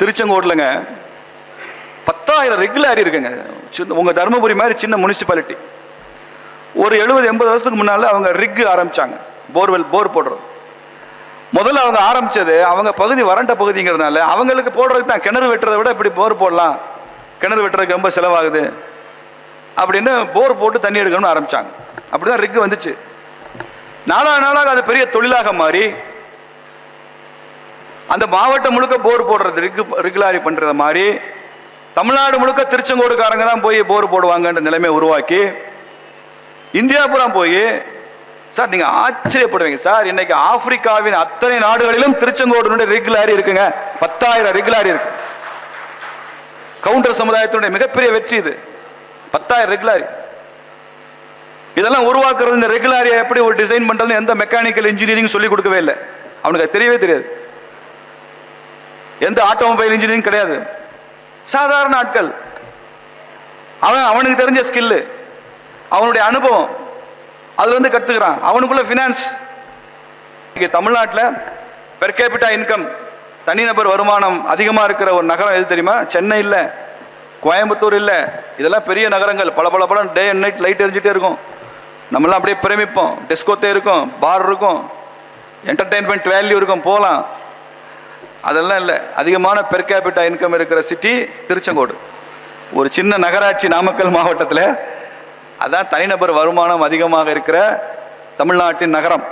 திருச்செங்கோடுலங்க 10,000 ரெகுலாரி இருக்குங்க. உங்கள் தருமபுரி மாதிரி சின்ன முனிசிபாலிட்டி. ஒரு 70-80 வருஷத்துக்கு முன்னால் அவங்க ரிக் ஆரம்பித்தாங்க, போர் போடுறது. முதல்ல அவங்க ஆரம்பித்தது, அவங்க பகுதி வறண்ட பகுதிங்கிறதுனால அவங்களுக்கு போடுறதுக்கு தான், கிணறு வெட்டுறதை விட இப்படி போர் போடலாம், கிணறு வெட்டுறதுக்கு ரொம்ப செலவாகுது அப்படின்னு போர் போட்டு தண்ணி எடுக்கணும்னு ஆரம்பித்தாங்க. அப்படி தான் ரிக் வந்துச்சு. நாளாக அது பெரிய தொழிலாக மாறி அந்த மாவட்டம் முழுக்க போர் போடுறது, ரெகுலாரி பண்ணுறத மாதிரி தமிழ்நாடு முழுக்க திருச்செங்கோடுக்காரங்க தான் போய் போர் போடுவாங்கன்ற நிலைமையை உருவாக்கி இந்தியா பூரா போய், சார் நீங்கள் ஆச்சரியப்படுவீங்க சார், இன்னைக்கு ஆப்பிரிக்காவின் அத்தனை நாடுகளிலும் திருச்செங்கோடு ரெகுலாரி இருக்குங்க. 10,000 ரெகுலாரி இருக்கு. கவுண்டர் சமுதாயத்தினுடைய மிகப்பெரிய வெற்றி இது. 10,000 ரெகுலாரி. இதெல்லாம் உருவாக்குறது, இந்த ரெகுலாரியை எப்படி ஒரு டிசைன் பண்றது, எந்த மெக்கானிக்கல் இன்ஜினியரிங் சொல்லி கொடுக்கவே இல்லை. அவனுக்கு அது தெரியவே தெரியாது. எந்த ஆட்டோமொபைல் இன்ஜினியரிங் கிடையாது. சாதாரண ஆட்கள். அவனுக்கு தெரிஞ்ச ஸ்கில்லு, அவனுடைய அனுபவம், அதுல இருந்து கத்துக்கிறான். அவனுக்குள்ள ஃபினான்ஸ். தமிழ்நாட்டில் பெர் கேபிட்டா இன்கம், தனிநபர் வருமானம் அதிகமாக இருக்கிற ஒரு நகரம் எது தெரியுமா? சென்னை இல்லை, கோயம்புத்தூர் இல்லை. இதெல்லாம் பெரிய நகரங்கள். பல டே அண்ட் நைட் லைட் எரிஞ்சிட்டே இருக்கும். நம்மளாம் அப்படியே பிரமிப்போம். டிஸ்கோத்தே இருக்கும், பார் இருக்கும், என்டர்டெயின்மெண்ட் வேல்யூ இருக்கும், போகலாம். அதெல்லாம் இல்லை. அதிகமான பெர் கேபிட்டா இன்கம் இருக்கிற சிட்டி திருச்செங்கோடு. ஒரு சின்ன நகராட்சி நாமக்கல் மாவட்டத்தில். அதான் தனிநபர் வருமானம் அதிகமாக இருக்கிற தமிழ்நாட்டின் நகரம்.